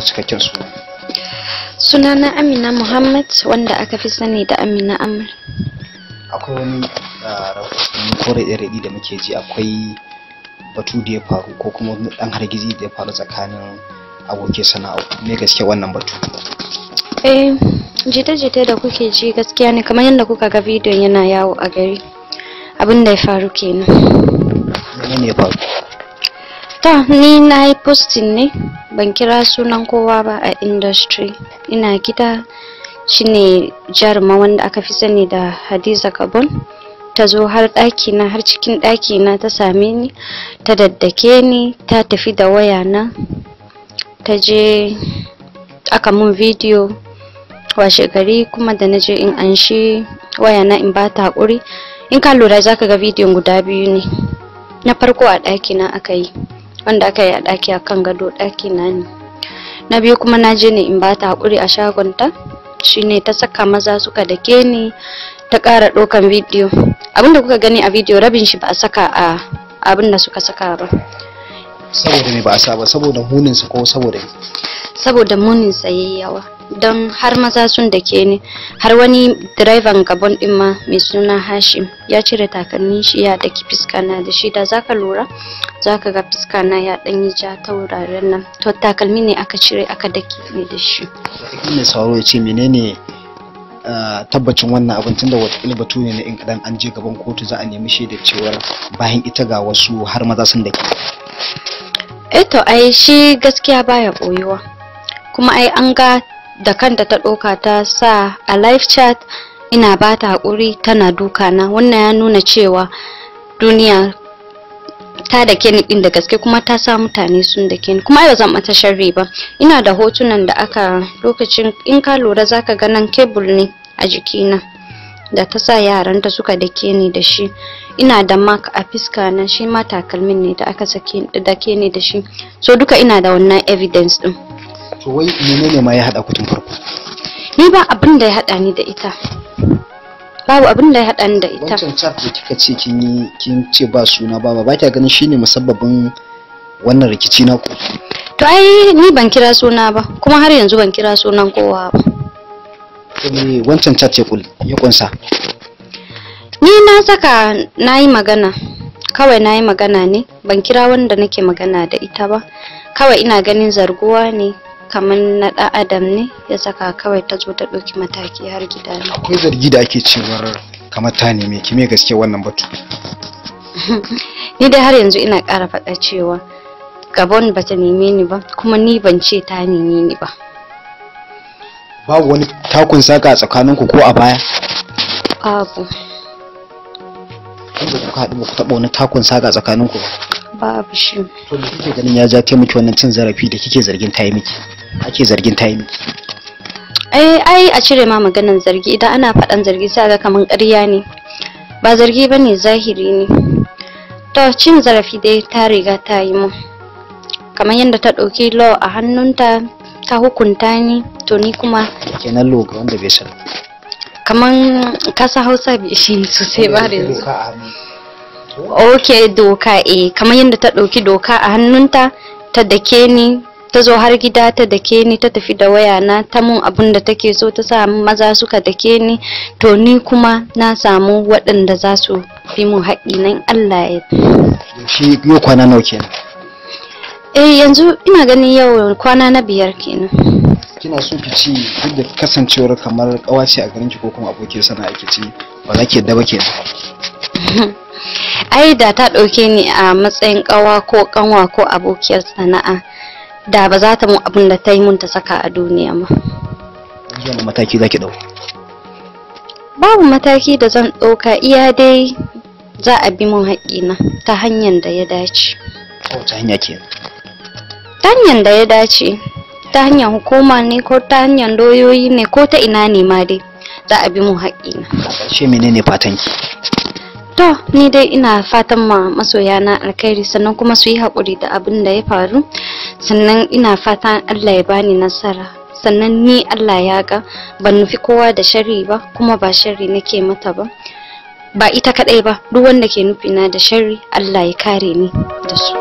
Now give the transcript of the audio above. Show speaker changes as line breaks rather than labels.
cikakken suna.
Sunana Amina Muhammad wanda aka fi sani da Amina Amal.
Akwai wani rahotanni ko raɗe-raɗi da muke ji, akwai batu da ya faru ko kuma dan hargizi da ya faru tsakanin abokin sana'o, me gaske wannan batu?
Jita-jita da kuke ji gaskiya ne, kamar yadda kuka ga bidiyon yana yawo a gari. Abin da ya faru kenan.
Menene ya faru?
Ni na yi posting ne, ban kira sunan kowa ba a industry. Ina gida, shine jaruma wanda aka fi sani da Hadiza Gabon ta zo har ɗakina, har cikin ɗakina ta same ni, ta daddake ni, ta tafi da wayana, ta je aka mun video. Washe gari kuma da na je in anshi wayana in ba ta haƙuri. In ka lura za ka ga bidiyon guda biyu ne. Na farko a ɗakina aka yi, wanda aka yi a ɗaki a kan gado, ɗakina ne. Na biyu kuma na je ne in ba ta haƙuri a shagonta, shine ta saka maza suka dake ni, ta ƙara ɗaukan bidiyo. Abinda kuka gani a bidiyo rabin shi ba a saka a abin da suka saka ba.
Saboda me ba a sa ba? Saboda muninsa ko saboda me? Saboda
muninsa yayi yawa. Don har maza sun dake ni, har wani direban Gabon din ma mai suna Hashim ya cire takalmin shi ya daki fiska na da shi. Da zaka lura zaka ga fiska na ya dan yi ja ta wuraren nan, to takalmi ne aka cire aka daki ni da shi.
Ne sauro ya ce menene tabbacin wannan abin, tunda wata batu ne na in kadan an je gaban kotu za a nemi shaidar cewar bayan ita ga wasu har maza sun dake.
To ai shi gaskiya baya boyuwa, kuma ai an ga da kanta ta ɗauka ta sa a live chat, ina ba ta haƙuri tana duka na. Wannan ya nuna cewa duniya ta dake ni ɗin da gaske, kuma ta sa mutane sun dake ni, kuma ai ba zan mata sharri ba. Ina da hotunan da aka lokacin, in ka lura zaka ga nan kebul ne a jikina da ta sa yaranta suka dake ni da shi. Ina da mark a fiska na, shi ma takalmin ne da aka dake ni da shi. So duka ina da wannan evidence din.
To wai menene ma ya hada ku tun farko?
Ni ba abin da ya hada ni da ita. Babu abin da ya hada ni da ita.
Wancan chat da kika ce kin ce ba suna ba kya ganin shine musabbabin wannan rikici na ku?
To ai ni ban kira suna ba, kuma har yanzu ban kira sunan kowa ba.
Wancan chat ya kunsa?
Ni na saka nayi magana. Kawai nayi magana ne, ban kira wanda nake magana da ita ba. Kawai ina ganin zarguwa ne, kamar na ɗan adam ne ya saka kawai ta zo ta ɗauki mataki har gida ne.
Akwai zargi da ake cewar kamar ta neme ki, me gaske wannan batu?
Ni dai har yanzu ina ƙara faɗa cewa Gabon bata neme ni ba, kuma ni ban ce ta neme ni ba.
Babu wani takun saka a tsakaninku ko a baya?
Babu.
Inda kuka haɗu ba ku taɓa wani takun saka a tsakaninku ba?
Babu shi.
To da kike ganin ya ja ta miki wannan cin zarafi da kike zargin ta yi miki? Ake zargin ta yi miki?
Ai a cire ma maganan zargi, idan ana faɗan zargi sai ga kaman ƙarya ne. Ba zargi bane, zahiri ne. To cin zarafi dai ta riga ta yi mu. Kamar yadda ta ɗauki law a hannunta ta hukunta ni, to ni kuma
kenan law ga wanda bai san.
Kaman kasa Hausa bai shi sosai ba yanzu. Okay, doka kamar yadda ta ɗauki doka a hannunta ta dake ni, ta zo har gida ta dake ni, ta tafi da wayana, ta mun abin da take so, ta sa maza suka dake ni, to ni kuma na samu waɗanda za su fi mun haƙi nan Allah ya.
Shi yau kwana nawa kenan?
Yanzu ina ganin yau kwana na 5 kenan.
Kina so ki ci duk da kasancewar kamar kawace a garin ki ko kuma abokin sana'a ki ci, ba za ki yadda ba kenan?
Ai da ta ɗauke ni a matsayin ƙawa ko ƙanwa ko abokiyar sana'a, da ba za ta mun abin da ta yi mun ta saka a duniya ba.
Wani mataki za ki ɗauka?
Babu mataki da zan ɗauka, iya dai za a bi mun haƙƙina ta hanyar da ya dace.
Ta wace hanya ke?
Ta hanyar da ya dace, ta hanyar hukuma ne ko ta hanyar doyoyi ne ko ta ina ne ma dai za a bi mun haƙƙina.
A ƙarshe menene fatanki?
To ni dai ina fatan ma masoyana alkhairi, sannan kuma su yi haƙuri da abin da ya faru, sannan ina fatan Allah ya bani nasara, sannan ni Allah ya ga ban nufi kowa da sharri ba, kuma ba sharri nake mata ba, ba ita kadai ba, duk wanda ke nufina da sharri Allah ya kare ni da su.